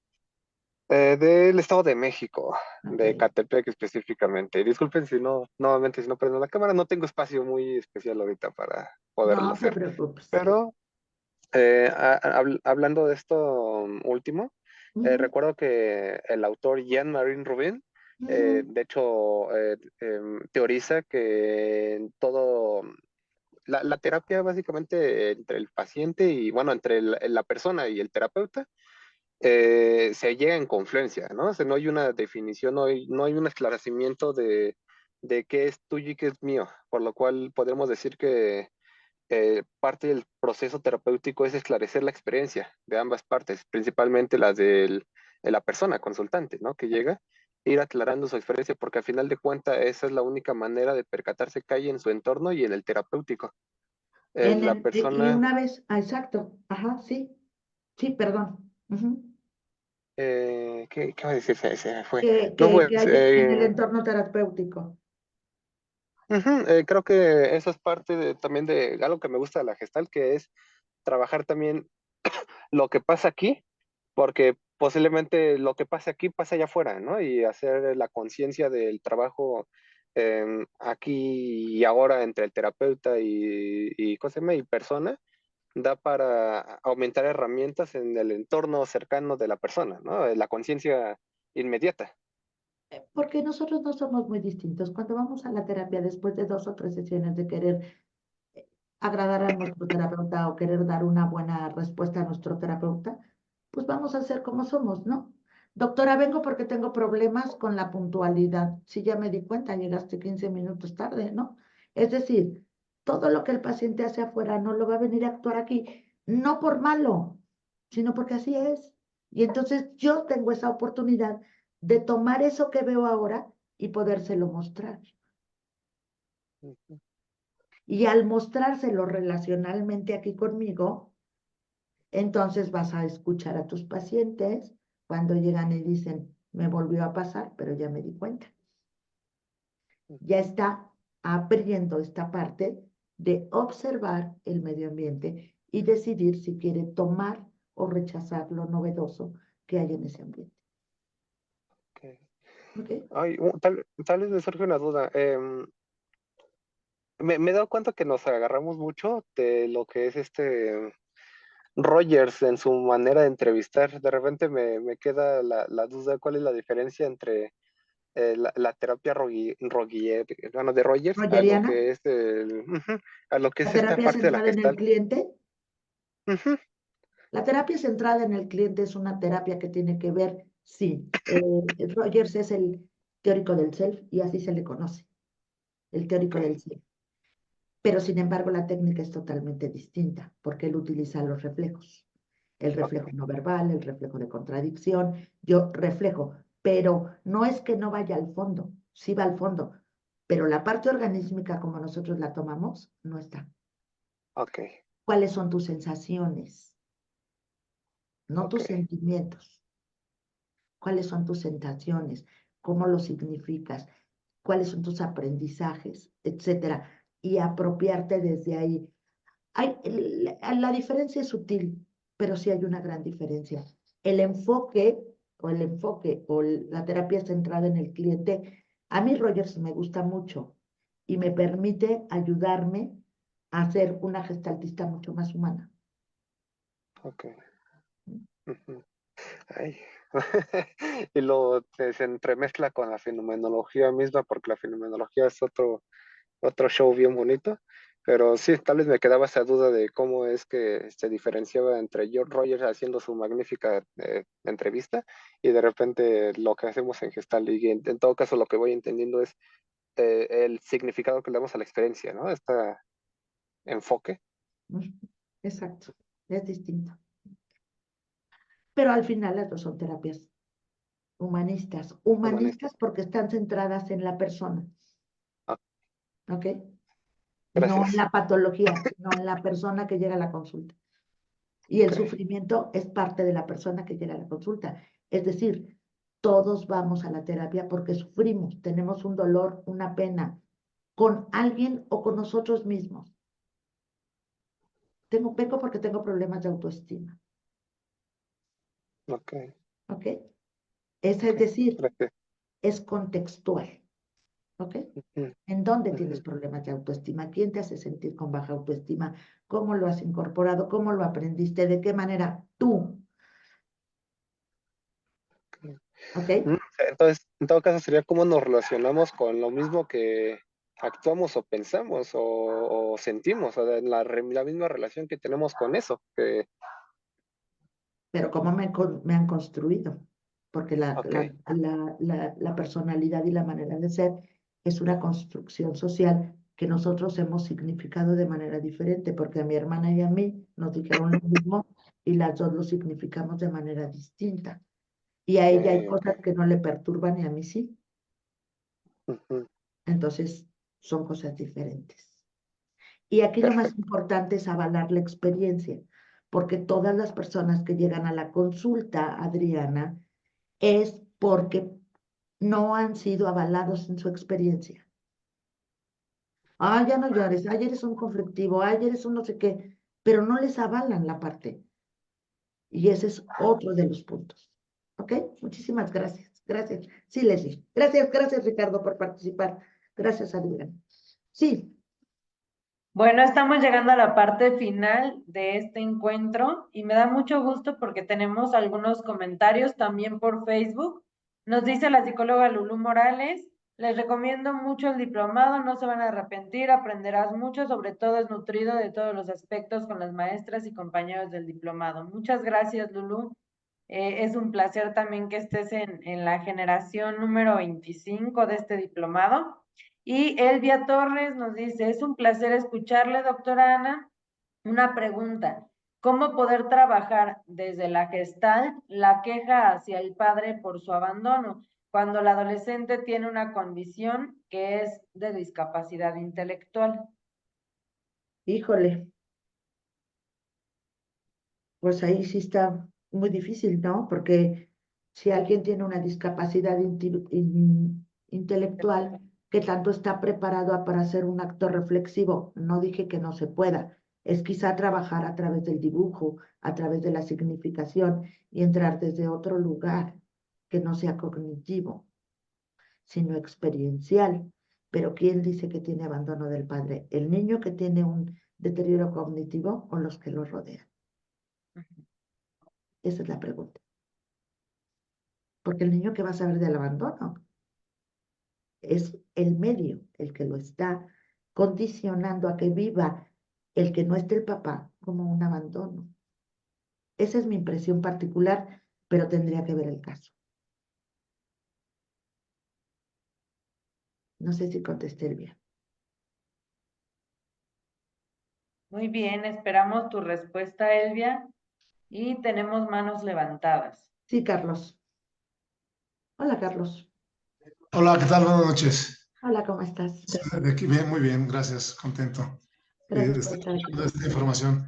Del Estado de México, Ok. de Catepec específicamente. Y disculpen si no, nuevamente, si no prendo la cámara, no tengo espacio muy especial ahorita para poderlo No te hacer. preocupes. Pero hablando de esto último, Ujú, recuerdo que el autor Jean-Marie Rubin, ujú. de hecho, teoriza que en todo, la terapia básicamente entre el paciente y, bueno, entre la persona y el terapeuta, se llega en confluencia, ¿no? O sea, no hay una definición, no hay un esclarecimiento de qué es tuyo y qué es mío, por lo cual podemos decir que parte del proceso terapéutico es esclarecer la experiencia de ambas partes, principalmente las de la persona consultante, ¿no? Que llega, ir aclarando su experiencia, porque al final de cuentas esa es la única manera de percatarse que hay en su entorno y en el terapéutico. La Y persona, una vez, exacto, ajá, sí, sí, perdón. Ujú. ¿qué va a decir? Se me fue. Que, No, que, pues, que haya en el entorno terapéutico. ujú, creo que eso es parte también de algo que me gusta de la Gestalt, que es trabajar también lo que pasa aquí, porque posiblemente lo que pasa aquí pasa allá afuera, ¿no? Y hacer la conciencia del trabajo aquí y ahora entre el terapeuta ¿cómo se llama? Y persona, da para aumentar herramientas en el entorno cercano de la persona, ¿no? La conciencia inmediata. Porque nosotros no somos muy distintos. Cuando vamos a la terapia después de 2 o 3 sesiones de querer agradar a nuestro terapeuta o querer dar una buena respuesta a nuestro terapeuta, pues vamos a ser como somos, ¿no? Doctora, vengo porque tengo problemas con la puntualidad. Sí, ya me di cuenta, llegaste 15 minutos tarde, ¿no? Es decir, todo lo que el paciente hace afuera no lo va a venir a actuar aquí, no por malo, sino porque así es. Y entonces yo tengo esa oportunidad de tomar eso que veo ahora y podérselo mostrar. Y al mostrárselo relacionalmente aquí conmigo, entonces vas a escuchar a tus pacientes cuando llegan y dicen, me volvió a pasar, pero ya me di cuenta. Ya está abriendo esta parte de observar el medio ambiente y decidir si quiere tomar o rechazar lo novedoso que hay en ese ambiente. Okay. ¿Ok? Ay, tal vez me surge una duda. Me he dado cuenta que nos agarramos mucho de lo que es Rogers en su manera de entrevistar. De repente me queda la duda cuál es la diferencia entre la terapia bueno, de Rogers a lo Rogeriana, que es a lo que la es esta terapia parte de la centrada en el Gestalt. cliente. Ujú, La terapia centrada en el cliente es una terapia que tiene que ver, sí, Rogers es el teórico del self y así se le conoce, el teórico ok, del self. Pero sin embargo la técnica es totalmente distinta porque él utiliza los reflejos, el ok, reflejo no verbal, el reflejo de contradicción, yo reflejo, pero no es que no vaya al fondo, sí va al fondo, pero la parte organísmica como nosotros la tomamos no está. ok. cuáles son tus sensaciones, no tus Ok. sentimientos. ¿Cuáles son tus sensaciones? ¿Cómo lo significas? ¿Cuáles son tus aprendizajes? Etcétera. Y apropiarte desde ahí. La diferencia es sutil, pero sí hay una gran diferencia. El enfoque o la terapia centrada en el cliente, a mí Rogers me gusta mucho y me permite ayudarme a ser una gestaltista mucho más humana. Ok. Ujú. Ay. Y lo se entremezcla con la fenomenología misma, porque la fenomenología es otro show bien bonito. Pero sí, tal vez me quedaba esa duda de cómo es que se diferenciaba entre George Rogers haciendo su magnífica entrevista y de repente lo que hacemos en Gestalt. Y en todo caso, lo que voy entendiendo es el significado que le damos a la experiencia, ¿no? Este enfoque. Exacto, es distinto. Pero al final las dos son terapias humanistas. Humanista. Humanistas porque están centradas en la persona, Ah, ¿ok? No en gracias. la patología, sino en la persona que llega a la consulta. Y el Ok. sufrimiento es parte de la persona que llega a la consulta. Es decir, todos vamos a la terapia porque sufrimos, tenemos un dolor, una pena, con alguien o con nosotros mismos. Vengo porque tengo problemas de autoestima, Ok. ¿ok? Es Ok. decir, Gracias. es contextual, ¿ok? Ujú, ¿En dónde tienes ujú. problemas de autoestima? ¿Quién te hace sentir con baja autoestima? ¿Cómo lo has incorporado? ¿Cómo lo aprendiste? ¿De qué manera tú? ¿Ok? Entonces, en todo caso, sería cómo nos relacionamos con lo mismo que actuamos o pensamos o sentimos, o sea, la misma relación que tenemos con eso. Pero cómo me han construido, porque Ok, la personalidad y la manera de ser es una construcción social que nosotros hemos significado de manera diferente, porque a mi hermana y a mí nos dijeron lo mismo y las dos lo significamos de manera distinta. Y a ella hay ok. cosas que no le perturban y a mí sí. Ujú, Entonces, son cosas diferentes. Y aquí lo más perfecto. importante es avalar la experiencia, porque todas las personas que llegan a la consulta, Adriana, es porque no han sido avalados en su experiencia. Ah, ya no llores, ay, eres un conflictivo, ay, eres un no sé qué, pero no les avalan la parte. Y ese es otro de los puntos. ¿Ok? Muchísimas gracias. Gracias. Sí, Leslie. Gracias, Ricardo, por participar. Gracias, Adriana. Sí, Bueno, estamos llegando a la parte final de este encuentro y me da mucho gusto porque tenemos algunos comentarios también por Facebook. Nos dice la psicóloga Lulú Morales, les recomiendo mucho el diplomado, no se van a arrepentir, aprenderás mucho, sobre todo es nutrido de todos los aspectos con las maestras y compañeros del diplomado. Muchas gracias, Lulú. Es un placer también que estés en la generación número 25 de este diplomado. Y Elvia Torres nos dice, es un placer escucharle, doctora Ana. Una pregunta, ¿cómo poder trabajar desde la Gestalt la queja hacia el padre por su abandono cuando el adolescente tiene una condición que es de discapacidad intelectual? híjole, pues ahí sí está muy difícil, ¿no? Porque si alguien tiene una discapacidad intelectual, que tanto está preparado para ser un actor reflexivo, no dije que no se pueda, es quizá trabajar a través del dibujo, a través de la significación y entrar desde otro lugar que no sea cognitivo, sino experiencial. Pero ¿quién dice que tiene abandono del padre? ¿El niño que tiene un deterioro cognitivo o los que lo rodean? Esa es la pregunta. Porque el niño que va a saber del abandono es el medio el que lo está condicionando a que viva el que no esté el papá como un abandono. Esa es mi impresión particular, pero tendría que ver el caso. No sé si contesté bien. Muy bien, esperamos tu respuesta, Elvia, y tenemos manos levantadas. Sí, Carlos. Hola, Carlos. Hola, ¿qué tal? Buenas noches. Hola, ¿cómo estás? De aquí bien, muy bien, gracias, contento. Gracias de por estar estar aquí. escuchando esta información.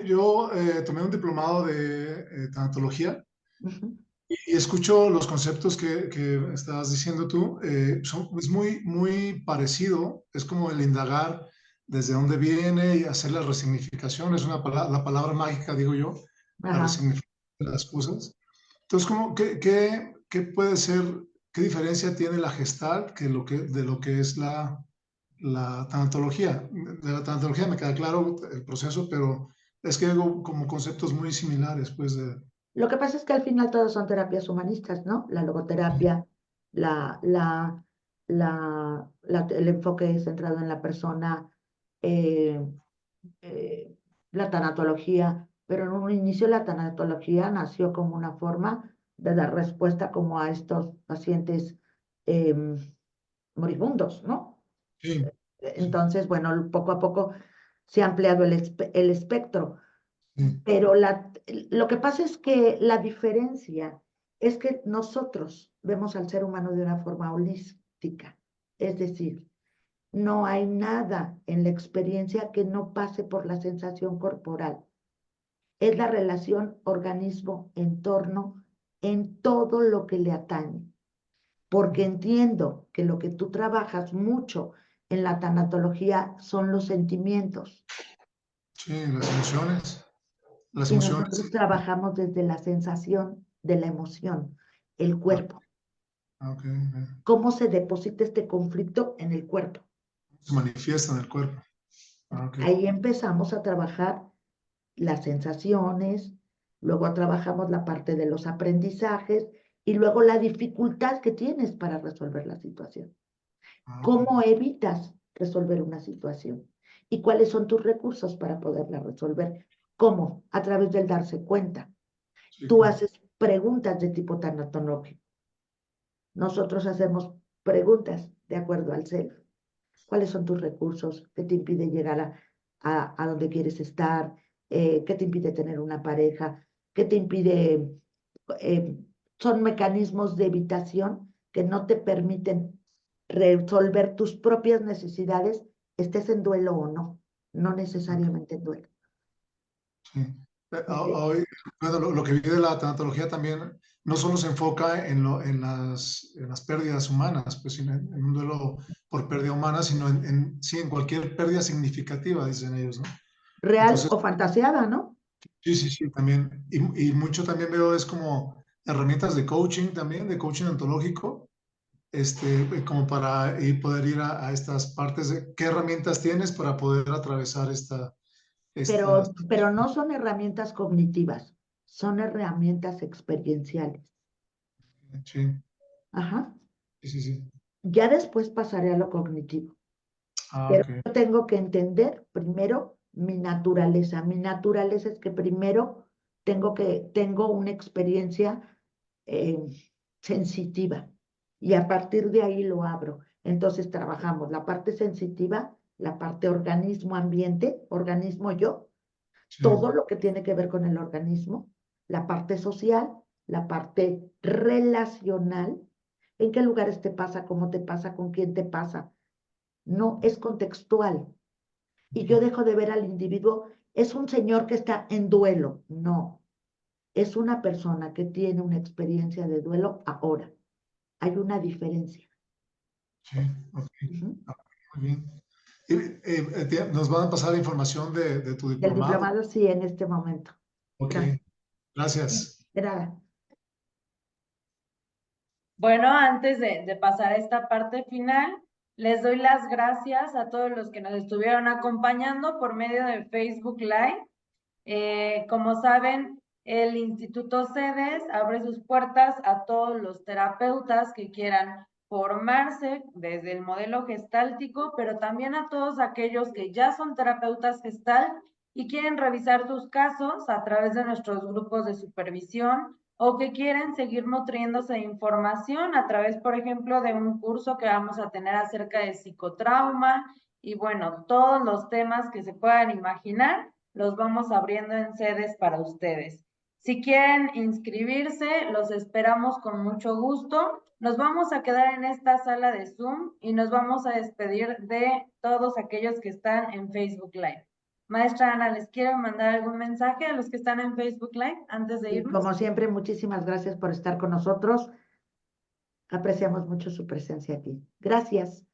Yo tomé un diplomado de tanatología Ujú. y escucho los conceptos que estabas diciendo tú. Es muy parecido, es como el indagar desde dónde viene y hacer la resignificación. Es la palabra mágica, digo yo, la Ajá. resignificación de las cosas. Entonces, ¿qué puede ser, qué diferencia tiene la Gestalt de lo que es la tanatología? De la tanatología me queda claro el proceso, pero es que hago como conceptos muy similares, pues, Lo que pasa es que al final todos son terapias humanistas, ¿no? La logoterapia, la, la, el enfoque centrado en la persona, eh, eh, la tanatología, pero en un inicio la tanatología nació como una forma de dar respuesta como a estos pacientes em, moribundos, ¿no? sí, sí, Entonces, bueno, poco a poco se ha ampliado el espectro. sí, Pero lo que pasa es que la diferencia es que nosotros vemos al ser humano de una forma holística. Es decir, no hay nada en la experiencia que no pase por la sensación corporal. Es la relación organismo-entorno en todo lo que le atañe. Porque entiendo que lo que tú trabajas mucho en la tanatología son los sentimientos. sí, las emociones, las Y emociones, nosotros trabajamos desde la sensación de la emoción, el ah, cuerpo. ok, ¿Cómo se deposita este conflicto en el cuerpo? se manifiesta en el cuerpo, ok, Ahí empezamos a trabajar las sensaciones, luego trabajamos la parte de los aprendizajes y luego la dificultad que tienes para resolver la situación. ok, ¿Cómo evitas resolver una situación? ¿Y cuáles son tus recursos para poderla resolver? ¿Cómo? A través del darse cuenta. sí, Tú claro, haces preguntas de tipo tanatológico. Nosotros hacemos preguntas de acuerdo al self. ¿Cuáles son tus recursos? ¿Qué te impide llegar a donde quieres estar? ¿Qué te impide tener una pareja? ¿Qué te impide? eh, Son mecanismos de evitación que no te permiten resolver tus propias necesidades, estés en duelo o no, no necesariamente en duelo. sí. ¿Ok? Hoy, bueno, lo que vi de la tanatología también no solo se enfoca en las pérdidas humanas, pues en un duelo por pérdida humana, sino sí, en cualquier pérdida significativa, dicen ellos, ¿no? Real Entonces, o fantaseada, ¿no? sí, sí, sí, también. Y mucho también veo es como herramientas de coaching también, de coaching ontológico, como para poder ir a estas partes de qué herramientas tienes para poder atravesar esta, Pero no son herramientas cognitivas, son herramientas experienciales. sí, Ajá. sí, sí, sí. Ya después pasaré a lo cognitivo, Ah, pero ok, yo tengo que entender primero mi naturaleza. Mi naturaleza es que primero tengo una experiencia eh, sensitiva y a partir de ahí lo abro. Entonces trabajamos la parte sensitiva, la parte organismo-ambiente, organismo-yo, sí, todo lo que tiene que ver con el organismo, la parte social, la parte relacional, en qué lugares te pasa, cómo te pasa, con quién te pasa. No es contextual. Y yo dejo de ver al individuo, es un señor que está en duelo. No, es una persona que tiene una experiencia de duelo ahora. Hay una diferencia. sí, ok, Ujú. ah, muy bien. Y, nos van a pasar la información de tu Del diplomado. diplomado sí en este momento. Ok, Gracias. gracias. De nada. Bueno, antes de pasar a esta parte final, les doy las gracias a todos los que nos estuvieron acompañando por medio de Facebook Live. Como saben, el Instituto CEDES abre sus puertas a todos los terapeutas que quieran formarse desde el modelo gestáltico, pero también a todos aquellos que ya son terapeutas gestal y quieren revisar sus casos a través de nuestros grupos de supervisión o que quieren seguir nutriéndose de información a través, por ejemplo, de un curso que vamos a tener acerca de psicotrauma y bueno, todos los temas que se puedan imaginar los vamos abriendo en sedes para ustedes. Si quieren inscribirse, los esperamos con mucho gusto. Nos vamos a quedar en esta sala de Zoom y nos vamos a despedir de todos aquellos que están en Facebook Live. Maestra Ana, ¿les quiero mandar algún mensaje a los que están en Facebook Live antes de Y irnos? como siempre, muchísimas gracias por estar con nosotros. Apreciamos mucho su presencia aquí. Gracias.